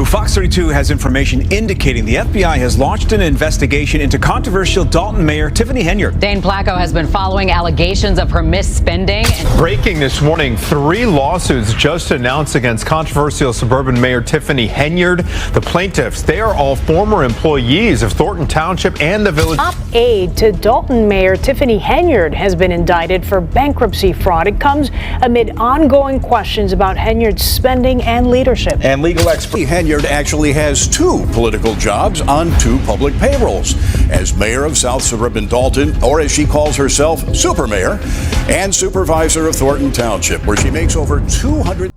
Fox 32 has information indicating the FBI has launched an investigation into controversial Dalton Mayor Tiffany Henyard. Dane Placco has been following allegations of her misspending. Breaking this morning, 3 lawsuits just announced against controversial suburban Mayor Tiffany Henyard. The plaintiffs, they are all former employees of Thornton Township and the village. Top aide to Dalton Mayor Tiffany Henyard has been indicted for bankruptcy fraud. It comes amid ongoing questions about Henyard's spending and leadership. And legal expert Henyard actually has 2 political jobs on 2 public payrolls as mayor of South Suburban Dalton, or as she calls herself, super mayor, and supervisor of Thornton Township, where she makes over 200.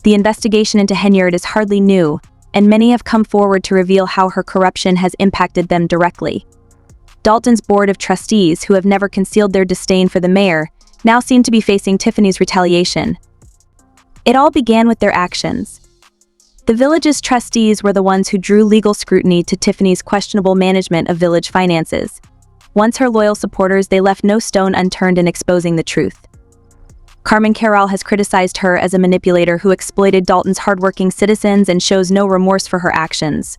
The investigation into Henyard is hardly new, and many have come forward to reveal how her corruption has impacted them directly. Dalton's board of trustees, who have never concealed their disdain for the mayor, now seem to be facing Tiffany's retaliation. It all began with their actions. The village's trustees were the ones who drew legal scrutiny to Tiffany's questionable management of village finances. Once her loyal supporters, they left no stone unturned in exposing the truth. Carmen Carroll has criticized her as a manipulator who exploited Dalton's hardworking citizens and shows no remorse for her actions.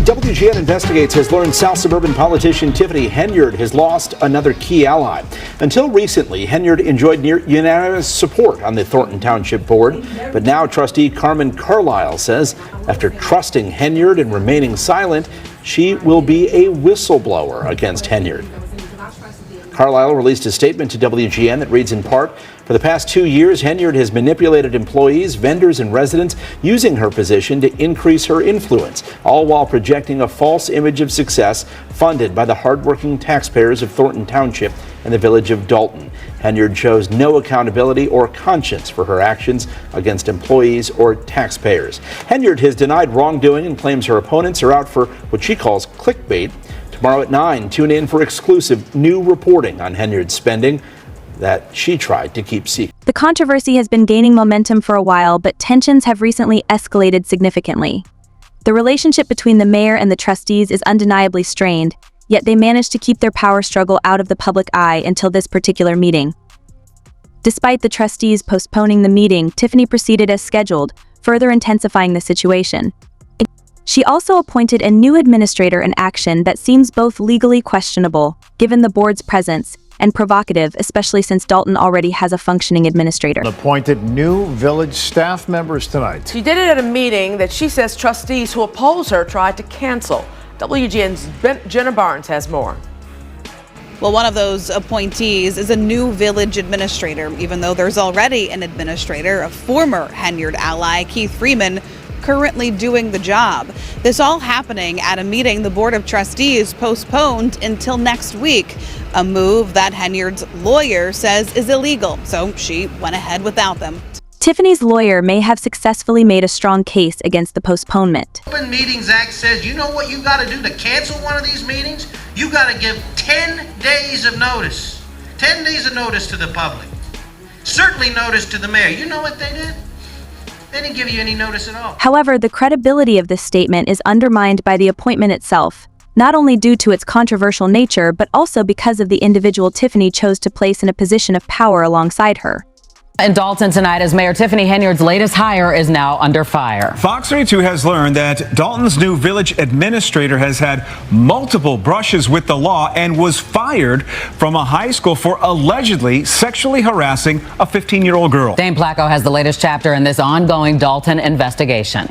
WGN Investigates has learned South Suburban politician Tiffany Henyard has lost another key ally. Until recently, Henyard enjoyed near unanimous support on the Thornton Township board, but now trustee Carmen Carlisle says after trusting Henyard and remaining silent, she will be a whistleblower against Henyard. Carlisle released a statement to WGN that reads in part, "For the past 2 years, Henyard has manipulated employees, vendors, and residents using her position to increase her influence, all while projecting a false image of success funded by the hardworking taxpayers of Thornton Township and the village of Dalton. Henyard shows no accountability or conscience for her actions against employees or taxpayers." Henyard has denied wrongdoing and claims her opponents are out for what she calls clickbait. Tomorrow at 9, tune in for exclusive new reporting on Henyard's spending that she tried to keep secret. The controversy has been gaining momentum for a while, but tensions have recently escalated significantly. The relationship between the mayor and the trustees is undeniably strained, yet they managed to keep their power struggle out of the public eye until this particular meeting. Despite the trustees postponing the meeting, Tiffany proceeded as scheduled, further intensifying the situation. She also appointed a new administrator, an action that seems both legally questionable, given the board's presence, and provocative, especially since Dalton already has a functioning administrator. Appointed new village staff members tonight. She did it at a meeting that she says trustees who oppose her tried to cancel. WGN's Jenna Barnes has more. Well, one of those appointees is a new village administrator, even though there's already an administrator, a former Henyard ally, Keith Freeman, currently doing the job. This all happening at a meeting the Board of Trustees postponed until next week, a move that Henyard's lawyer says is illegal, so she went ahead without them. Tiffany's lawyer may have successfully made a strong case against the postponement. Open Meetings Act says, you know what you got to do to cancel one of these meetings? You got to give 10 days of notice. 10 days of notice to the public. Certainly notice to the mayor. You know what they did? They didn't give you any notice at all. However, the credibility of this statement is undermined by the appointment itself, not only due to its controversial nature, but also because of the individual Tiffany chose to place in a position of power alongside her. In Dalton tonight, as Mayor Tiffany Henyard's latest hire is now under fire. Fox 32 has learned that Dalton's new village administrator has had multiple brushes with the law and was fired from a high school for allegedly sexually harassing a 15-year-old girl. Dane Placco has the latest chapter in this ongoing Dalton investigation.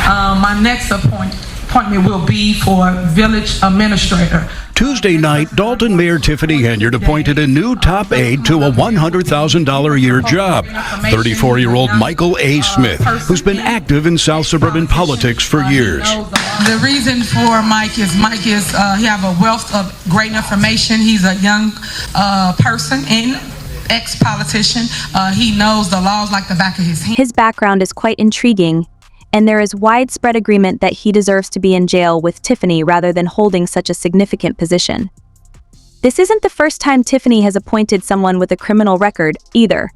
My next appointment will be for village administrator. Tuesday night, Dalton Mayor Tiffany Henyard appointed a new top aide to a $100,000 a year job, 34-year-old Michael A. Smith, who's been active in South Suburban politics for years. The reason for Mike is he have a wealth of great information. He's a young person and ex-politician. He knows the laws like the back of his hand. His background is quite intriguing, and there is widespread agreement that he deserves to be in jail with Tiffany rather than holding such a significant position. This isn't the first time Tiffany has appointed someone with a criminal record, either.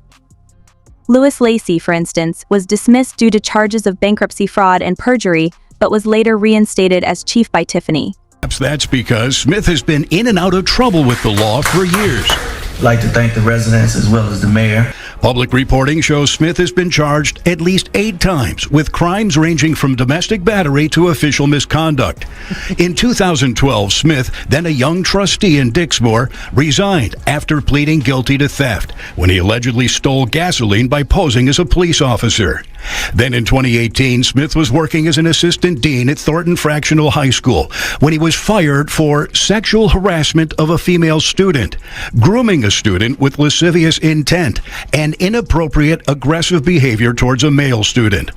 Louis Lacey, for instance, was dismissed due to charges of bankruptcy fraud and perjury, but was later reinstated as chief by Tiffany. Perhaps that's because Smith has been in and out of trouble with the law for years. I'd like to thank the residents as well as the mayor. Public reporting shows Smith has been charged at least 8 times with crimes ranging from domestic battery to official misconduct. In 2012, Smith, then a young trustee in Dixmoor, resigned after pleading guilty to theft when he allegedly stole gasoline by posing as a police officer. Then in 2018, Smith was working as an assistant dean at Thornton Fractional High School when he was fired for sexual harassment of a female student, grooming a student with lascivious intent, and inappropriate aggressive behavior towards a male student.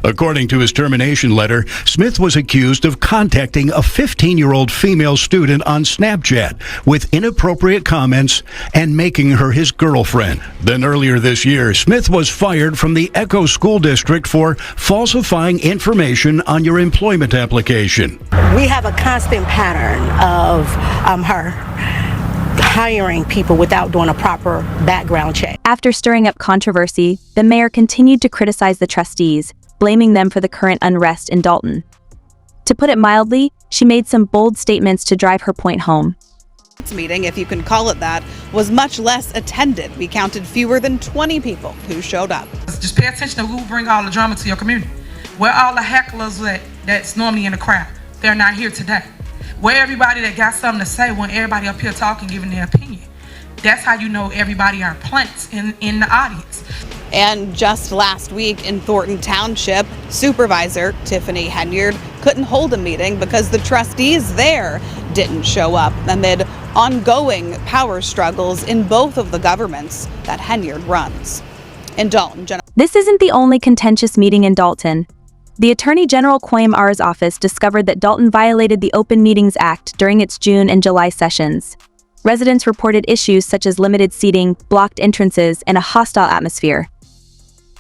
According to his termination letter, Smith was accused of contacting a 15-year-old female student on Snapchat with inappropriate comments and making her his girlfriend. Then earlier this year, Smith was fired from the Echo School District for falsifying information on your employment application. We have a constant pattern of her hiring people without doing a proper background check. After stirring up controversy, the mayor continued to criticize the trustees, blaming them for the current unrest in Dalton. To put it mildly, she made some bold statements to drive her point home. This meeting, if you can call it that, was much less attended. We counted fewer than 20 people who showed up. Just pay attention to who bring all the drama to your community. Where all the hecklers that's normally in the crowd, they're not here today. Where everybody that got something to say when everybody up here talking, giving their opinion. That's how you know everybody are plants in the audience. And just last week in Thornton Township, Supervisor Tiffany Henyard couldn't hold a meeting because the trustees there didn't show up amid ongoing power struggles in both of the governments that Henyard runs. In Dalton, This isn't the only contentious meeting in Dalton. The Attorney General Quayme R's office discovered that Dalton violated the Open Meetings Act during its June and July sessions. Residents reported issues such as limited seating, blocked entrances, and a hostile atmosphere.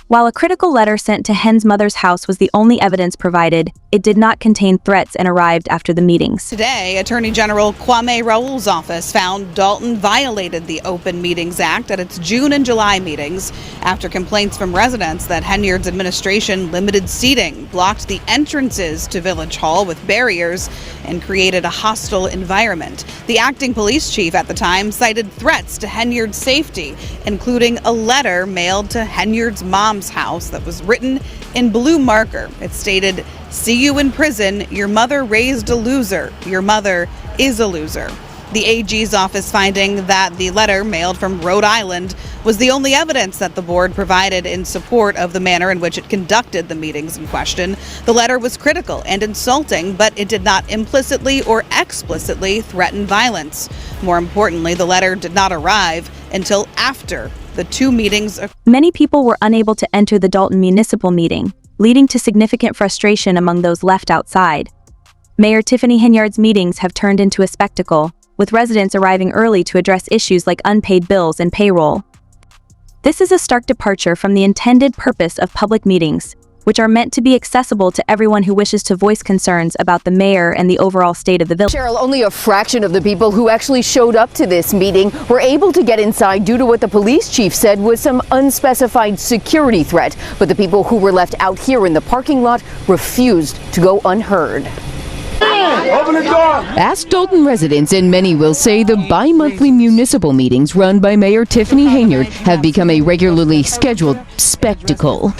While a critical letter sent to Hen's mother's house was the only evidence provided, it did not contain threats and arrived after the meetings. Today, Attorney General Kwame Raoul's office found Dalton violated the Open Meetings Act at its June and July meetings after complaints from residents that Henyard's administration limited seating, blocked the entrances to Village Hall with barriers, and created a hostile environment. The acting police chief at the time cited threats to Henyard's safety, including a letter mailed to Henyard's mom's house that was written in blue marker. It stated, "See you in prison. Your mother raised a loser. Your mother is a loser." The AG's office finding that the letter mailed from Rhode Island was the only evidence that the board provided in support of the manner in which it conducted the meetings in question. The letter was critical and insulting, but it did not implicitly or explicitly threaten violence. More importantly, the letter did not arrive until after the two meetings. Many people were unable to enter the Dalton municipal meeting, leading to significant frustration among those left outside. Mayor Tiffany Henyard's meetings have turned into a spectacle, with residents arriving early to address issues like unpaid bills and payroll. This is a stark departure from the intended purpose of public meetings, which are meant to be accessible to everyone who wishes to voice concerns about the mayor and the overall state of the village. Cheryl, only a fraction of the people who actually showed up to this meeting were able to get inside due to what the police chief said was some unspecified security threat. But the people who were left out here in the parking lot refused to go unheard. Open the door! Ask Dalton residents, and many will say the bi-monthly municipal meetings run by Mayor Tiffany Henyard have become a regularly scheduled spectacle.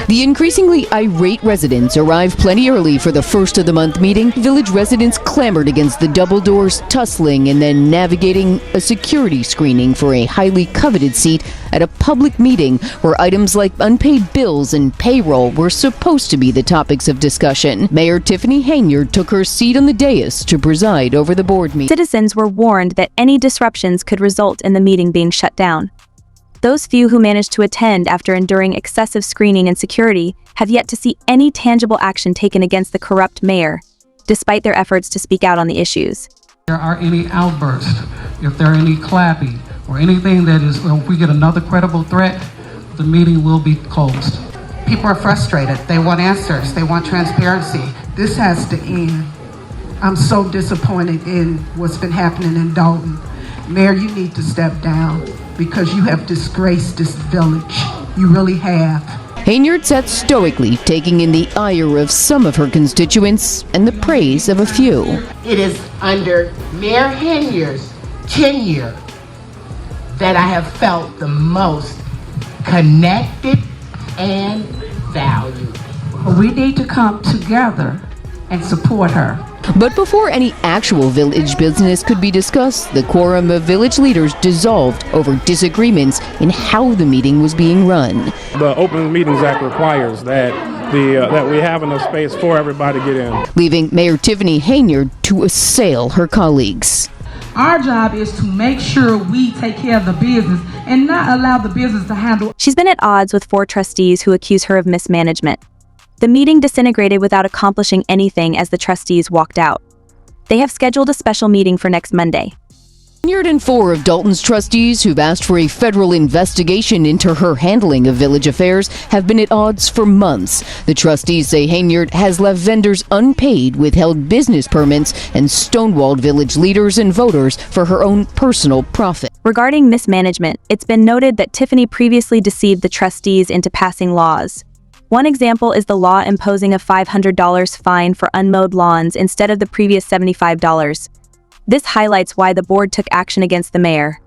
The increasingly irate residents arrived plenty early for the first of the month meeting. Village residents clamored against the double doors tussling and then navigating a security screening for a highly coveted seat at a public meeting where items like unpaid bills and payroll were supposed to be the topics of discussion. Mayor Tiffany Henyard took her seat on the dais to preside over the board meeting. Citizens were warned that any disruptions could result in the meeting being shut down. Those few who managed to attend after enduring excessive screening and security have yet to see any tangible action taken against the corrupt mayor, despite their efforts to speak out on the issues. If there are any outbursts, if there are any clapping, or anything that is, if we get another credible threat, the meeting will be closed. People are frustrated. They want answers. They want transparency. This has to end. I'm so disappointed in what's been happening in Dalton. Mayor, you need to step down because you have disgraced this village. You really have. Henyard sat stoically, taking in the ire of some of her constituents and the praise of a few. It is under Mayor Henyard's tenure that I have felt the most connected and valued. We need to come together and support her. But before any actual village business could be discussed, the quorum of village leaders dissolved over disagreements in how the meeting was being run. The Open Meetings Act requires that we have enough space for everybody to get in. Leaving Mayor Tiffany Henyard to assail her colleagues. Our job is to make sure we take care of the business and not allow the business to handle. She's been at odds with 4 trustees who accuse her of mismanagement. The meeting disintegrated without accomplishing anything as the trustees walked out. They have scheduled a special meeting for next Monday. Henyard and 4 of Dalton's trustees who've asked for a federal investigation into her handling of village affairs have been at odds for months. The trustees say Henyard has left vendors unpaid, withheld business permits, and stonewalled village leaders and voters for her own personal profit. Regarding mismanagement, it's been noted that Tiffany previously deceived the trustees into passing laws. One example is the law imposing a $500 fine for unmowed lawns instead of the previous $75. This highlights why the board took action against the mayor.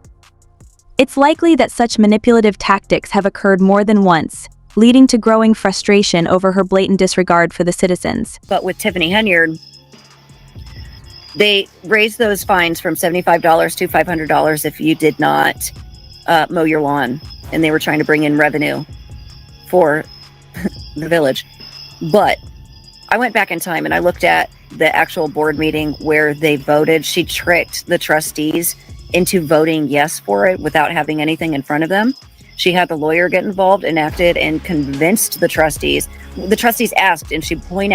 It's likely that such manipulative tactics have occurred more than once, leading to growing frustration over her blatant disregard for the citizens. But with Tiffany Henyard, they raised those fines from $75 to $500 if you did not mow your lawn, and they were trying to bring in revenue for the village. But I went back in time and I looked at the actual board meeting where they voted. She tricked the trustees into voting yes for it without having anything in front of them. She had the lawyer get involved and acted and convinced the trustees. The trustees asked, and she pointed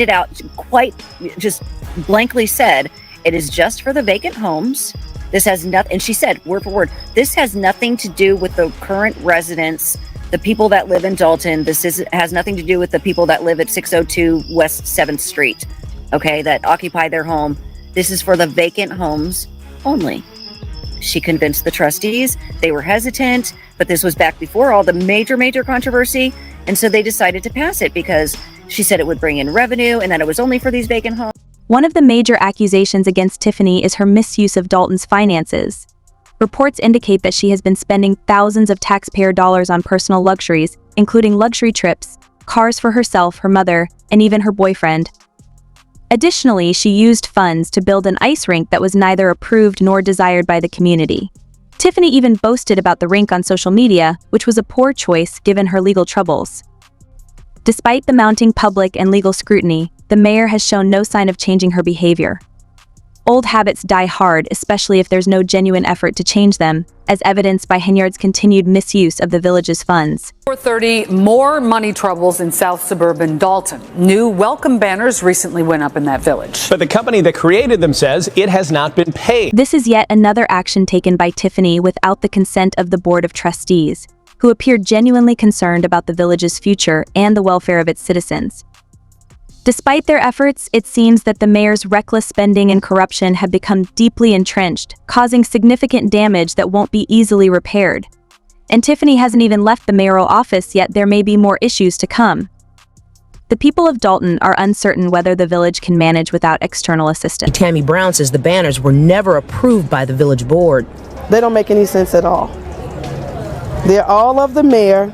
out, quite just blankly said, it is just for the vacant homes. This has nothing, and she said word for word, this has nothing to do with the current residents, the people that live in Dalton. Has nothing to do with the people that live at 602 West 7th Street, okay, that occupy their home. This is for the vacant homes only. She convinced the trustees. They were hesitant, but this was back before all the major controversy, and so they decided to pass it because she said it would bring in revenue and that it was only for these vacant homes. One of the major accusations against Tiffany is her misuse of Dalton's finances. Reports indicate that she has been spending thousands of taxpayer dollars on personal luxuries, including luxury trips, cars for herself, her mother, and even her boyfriend. Additionally, she used funds to build an ice rink that was neither approved nor desired by the community. Tiffany even boasted about the rink on social media, which was a poor choice given her legal troubles. Despite the mounting public and legal scrutiny, the mayor has shown no sign of changing her behavior. Old habits die hard, especially if there's no genuine effort to change them, as evidenced by Henyard's continued misuse of the village's funds. 4:30, more money troubles in South Suburban Dalton. New welcome banners recently went up in that village. But the company that created them says it has not been paid. This is yet another action taken by Tiffany without the consent of the Board of Trustees, who appeared genuinely concerned about the village's future and the welfare of its citizens. Despite their efforts, it seems that the mayor's reckless spending and corruption have become deeply entrenched, causing significant damage that won't be easily repaired. And Tiffany hasn't even left the mayoral office yet. There may be more issues to come. The people of Dalton are uncertain whether the village can manage without external assistance. Tammy Brown says the banners were never approved by the village board. They don't make any sense at all. They're all of the mayor.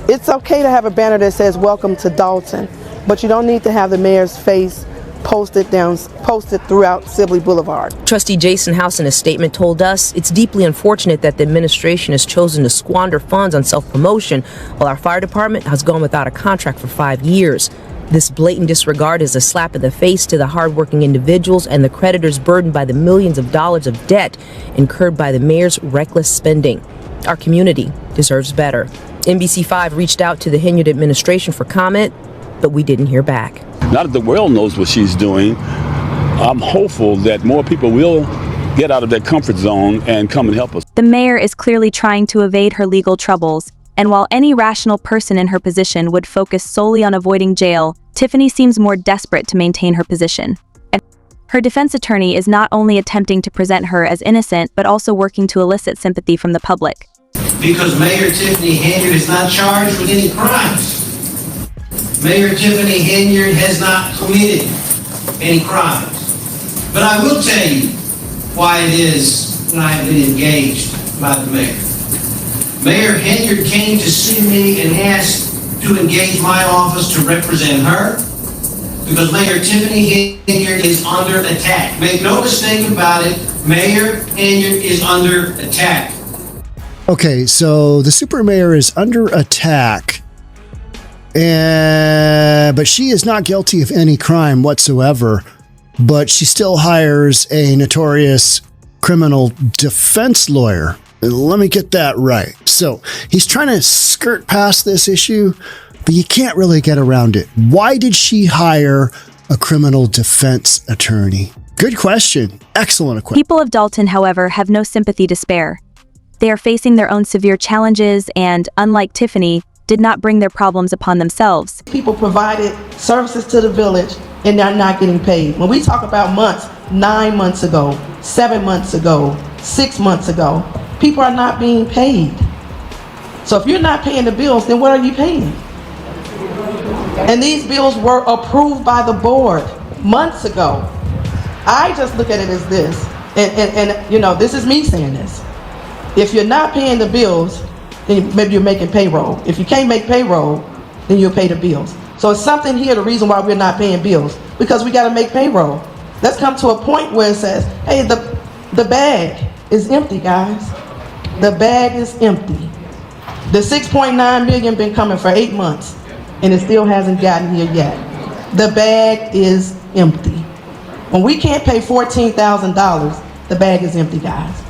It's okay to have a banner that says "Welcome to Dalton," but you don't need to have the mayor's face posted throughout Sibley Boulevard. Trustee Jason House in a statement told us it's deeply unfortunate that the administration has chosen to squander funds on self-promotion while our fire department has gone without a contract for 5 years. This blatant disregard is a slap in the face to the hardworking individuals and the creditors burdened by the millions of dollars of debt incurred by the mayor's reckless spending. Our community deserves better. NBC5 reached out to the Henyard administration for comment, but we didn't hear back. Now that the world knows what she's doing, I'm hopeful that more people will get out of their comfort zone and come and help us. The mayor is clearly trying to evade her legal troubles, and while any rational person in her position would focus solely on avoiding jail, Tiffany seems more desperate to maintain her position. Her defense attorney is not only attempting to present her as innocent, but also working to elicit sympathy from the public. Because Mayor Tiffany Henyard is not charged with any crimes. Mayor Tiffany Henyard has not committed any crimes. But I will tell you why it is that I have been engaged by the mayor. Mayor Henyard came to see me and asked to engage my office to represent her because Mayor Tiffany Henyard is under attack. Make no mistake about it, Mayor Henyard is under attack. Okay, so the super mayor is under attack, but she is not guilty of any crime whatsoever, but she still hires a notorious criminal defense lawyer. Let me get that right. So he's trying to skirt past this issue, but you can't really get around it. Why did she hire a criminal defense attorney? Good question. Excellent question. People of Dalton, however, have no sympathy to spare. They are facing their own severe challenges and, unlike Tiffany, did not bring their problems upon themselves. People provided services to the village and they're not getting paid. When we talk about months, 9 months ago, 7 months ago, 6 months ago, people are not being paid. So if you're not paying the bills, then what are you paying? And these bills were approved by the board months ago. I just look at it as this, and you know, this is me saying this. If you're not paying the bills, then maybe you're making payroll. If you can't make payroll, then you'll pay the bills. So it's something here, the reason why we're not paying bills, because we got to make payroll. Let's come to a point where it says, hey, the bag is empty, guys. The bag is empty. The 6.9 million been coming for 8 months, and it still hasn't gotten here yet. The bag is empty. When we can't pay $14,000, the bag is empty, guys.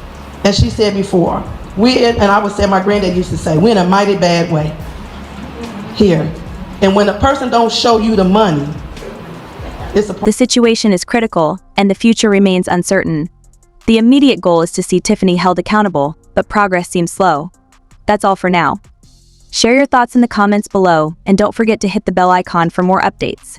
As she said before, and I would say, my granddad used to say, we're in a mighty bad way here. And when a person don't show you the money, the situation is critical, and the future remains uncertain. The immediate goal is to see Tiffany held accountable, but progress seems slow. That's all for now. Share your thoughts in the comments below, and don't forget to hit the bell icon for more updates.